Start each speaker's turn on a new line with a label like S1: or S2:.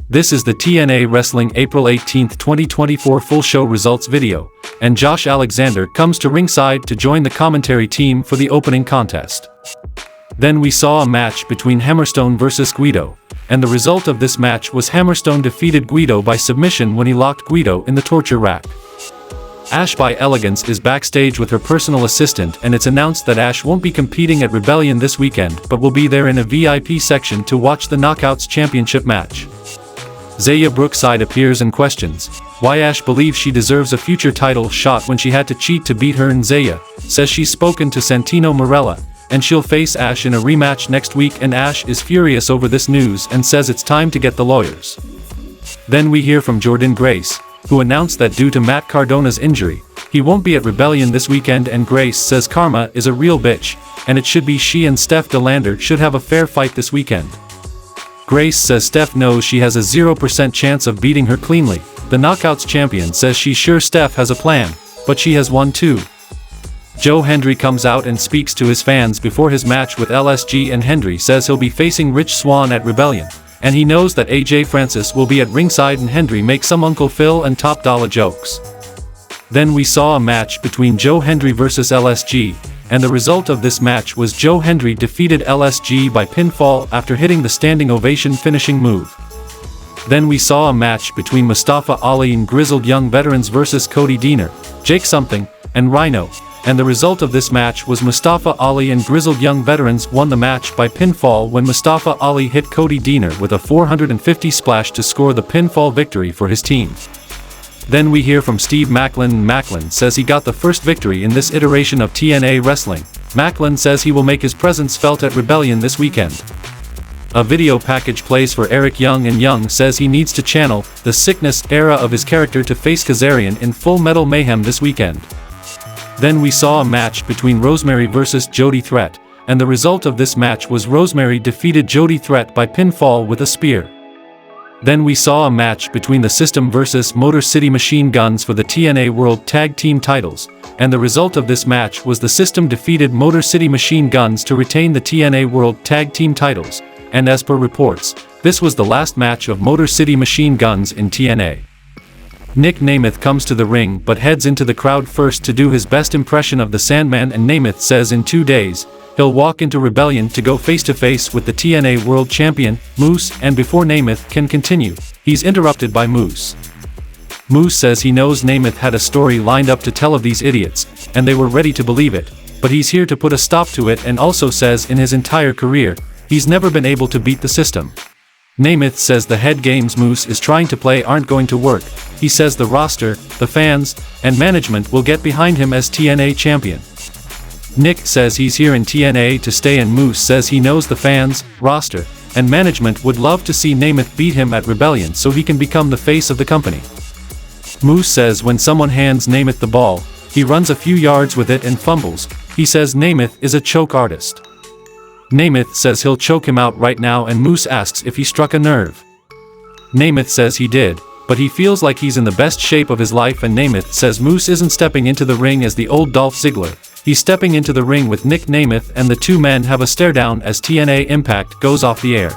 S1: This is the TNA Wrestling April 18, 2024 full show results video, and Josh Alexander comes to ringside to join the commentary team for the opening contest. Then we saw a match between Hammerstone vs Guido, and the result of this match was Hammerstone defeated Guido by submission when he locked Guido in the torture rack. Ash by Elegance is backstage with her personal assistant, and it's announced that Ash won't be competing at Rebellion this weekend but will be there in a VIP section to watch the Knockouts Championship match. Zaya Brookside appears and questions why Ash believes she deserves a future title shot when she had to cheat to beat her, and Zaya says she's spoken to Santino Marella and she'll face Ash in a rematch next week, and Ash is furious over this news and says it's time to get the lawyers. Then we hear from Jordan Grace, who announced that due to Matt Cardona's injury, he won't be at Rebellion this weekend, and Grace says Karma is a real bitch, and it should be she and Steph DeLander should have a fair fight this weekend. Grace says Steph knows she has a 0% chance of beating her cleanly. The Knockouts champion says she's sure Steph has a plan, but she has one too. Joe Hendry comes out and speaks to his fans before his match with LSG, and Hendry says he'll be facing Rich Swann at Rebellion, and he knows that AJ Francis will be at ringside, and Hendry makes some Uncle Phil and top dollar jokes. Then we saw a match between Joe Hendry vs LSG, and the result of this match was Joe Hendry defeated LSG by pinfall after hitting the standing ovation finishing move. Then we saw a match between Mustafa Ali and Grizzled Young Veterans vs Cody Deaner, Jake Something, and Rhino, and the result of this match was Mustafa Ali and Grizzled Young Veterans won the match by pinfall when Mustafa Ali hit Cody Deaner with a 450 splash to score the pinfall victory for his team. Then we hear from Steve Macklin, and Macklin says he got the first victory in this iteration of TNA Wrestling. Macklin says he will make his presence felt at Rebellion this weekend. A video package plays for Eric Young, and Young says he needs to channel the sickness era of his character to face Kazarian in Full Metal Mayhem this weekend. Then we saw a match between Rosemary vs Jody Threat, and the result of this match was Rosemary defeated Jody Threat by pinfall with a spear. Then we saw a match between the System vs Motor City Machine Guns for the TNA World Tag Team titles, and the result of this match was the System defeated Motor City Machine Guns to retain the TNA World Tag Team titles, and as per reports, this was the last match of Motor City Machine Guns in TNA. Nick Nemeth comes to the ring but heads into the crowd first to do his best impression of the Sandman, and Nemeth says in 2 days, he'll walk into Rebellion to go face-to-face with the TNA World Champion, Moose, and before Nemeth can continue, he's interrupted by Moose. Moose says he knows Nemeth had a story lined up to tell of these idiots, and they were ready to believe it, but he's here to put a stop to it, and also says in his entire career, he's never been able to beat the System. Nemeth says the head games Moose is trying to play aren't going to work. He says the roster, the fans, and management will get behind him as TNA champion. Nick says he's here in TNA to stay, and Moose says he knows the fans, roster, and management would love to see Nemeth beat him at Rebellion so he can become the face of the company. Moose says when someone hands Nemeth the ball, he runs a few yards with it and fumbles. He says Nemeth is a choke artist. Nemeth says he'll choke him out right now, and Moose asks if he struck a nerve. Nemeth says he did, but he feels like he's in the best shape of his life, and Nemeth says Moose isn't stepping into the ring as the old Dolph Ziggler, he's stepping into the ring with Nick Nemeth, and the two men have a stare down as TNA Impact goes off the air.